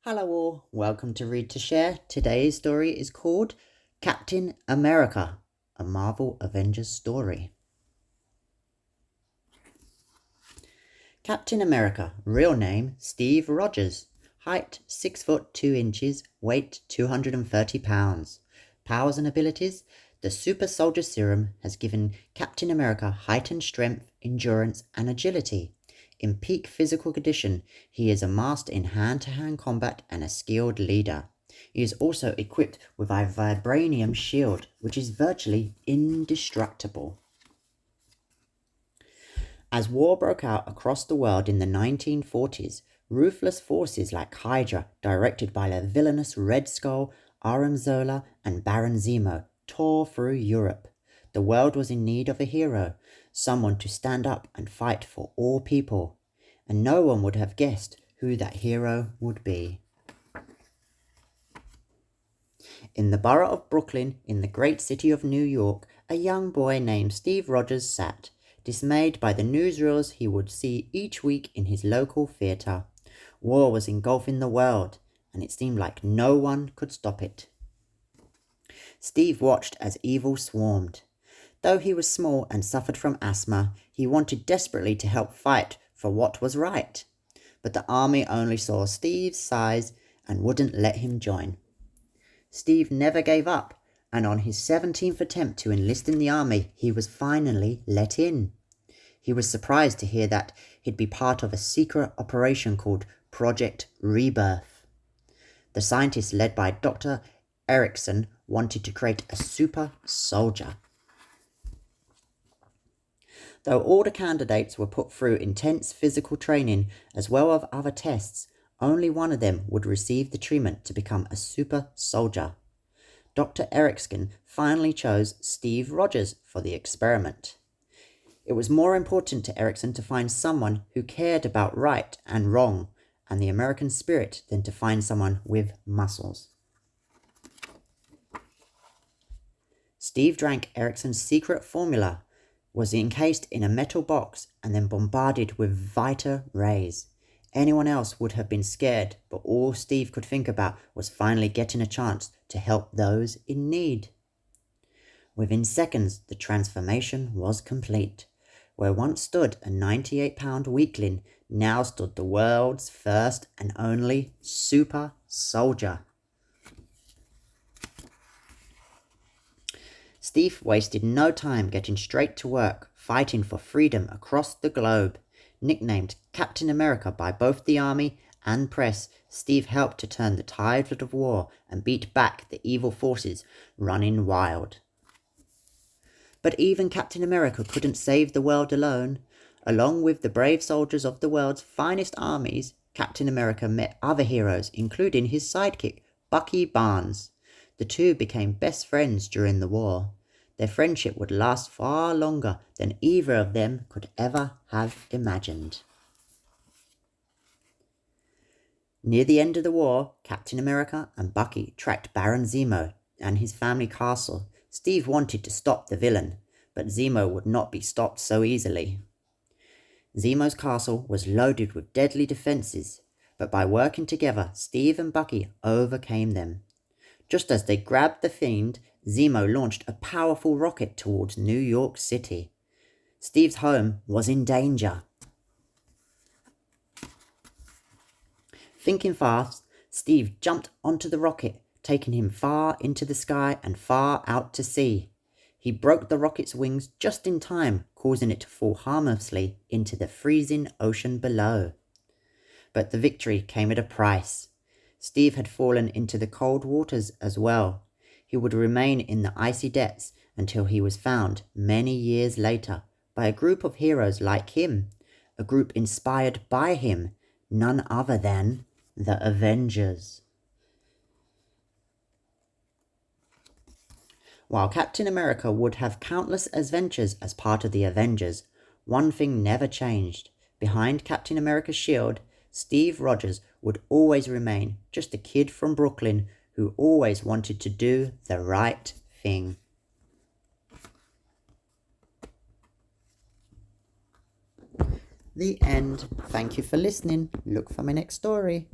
Hello all, welcome to Read to Share. Today's story is called Captain America, a Marvel Avengers story. Captain America, real name Steve Rogers, height 6 foot 2 inches, weight 230 pounds. Powers and abilities: the super soldier serum has given Captain America heightened strength, endurance and agility. In peak physical condition, he is a master in hand-to-hand combat and a skilled leader. He is also equipped with a vibranium shield, which is virtually indestructible. As war broke out across the world in the 1940s, ruthless forces like Hydra, directed by the villainous Red Skull, Aram Zola, and Baron Zemo, tore through Europe. The world was in need of a hero, someone to stand up and fight for all people, and no one would have guessed who that hero would be. In the borough of Brooklyn, in the great city of New York, a young boy named Steve Rogers sat, dismayed by the newsreels he would see each week in his local theatre. War was engulfing the world, and it seemed like no one could stop it. Steve watched as evil swarmed. Though he was small and suffered from asthma, he wanted desperately to help fight for what was right. But the army only saw Steve's size and wouldn't let him join. Steve never gave up, and on his 17th attempt to enlist in the army, he was finally let in. He was surprised to hear that he'd be part of a secret operation called Project Rebirth. The scientists led by Dr. Erickson wanted to create a super soldier. Though all the candidates were put through intense physical training as well as other tests, only one of them would receive the treatment to become a super soldier. Dr. Erickson finally chose Steve Rogers for the experiment. It was more important to Erickson to find someone who cared about right and wrong and the American spirit than to find someone with muscles. Steve drank Erickson's secret formula, was encased in a metal box and then bombarded with Vita rays. Anyone else would have been scared, but all Steve could think about was finally getting a chance to help those in need. Within seconds, the transformation was complete. Where once stood a 98-pound weakling, now stood the world's first and only super soldier. Steve wasted no time getting straight to work, fighting for freedom across the globe. Nicknamed Captain America by both the army and press, Steve helped to turn the tide of war and beat back the evil forces running wild. But even Captain America couldn't save the world alone. Along with the brave soldiers of the world's finest armies, Captain America met other heroes, including his sidekick, Bucky Barnes. The two became best friends during the war. Their friendship would last far longer than either of them could ever have imagined. Near the end of the war, Captain America and Bucky tracked Baron Zemo and his family castle. Steve wanted to stop the villain, but Zemo would not be stopped so easily. Zemo's castle was loaded with deadly defenses, but by working together, Steve and Bucky overcame them. Just as they grabbed the fiend, Zemo launched a powerful rocket towards New York City. Steve's home was in danger. Thinking fast, Steve jumped onto the rocket, taking him far into the sky and far out to sea. He broke the rocket's wings just in time, causing it to fall harmlessly into the freezing ocean below. But the victory came at a price. Steve had fallen into the cold waters as well. He would remain in the icy depths until he was found many years later by a group of heroes like him, a group inspired by him, none other than the Avengers. While Captain America would have countless adventures as part of the Avengers, one thing never changed. Behind Captain America's shield, Steve Rogers would always remain just a kid from Brooklyn who always wanted to do the right thing. The end. Thank you for listening. Look for my next story.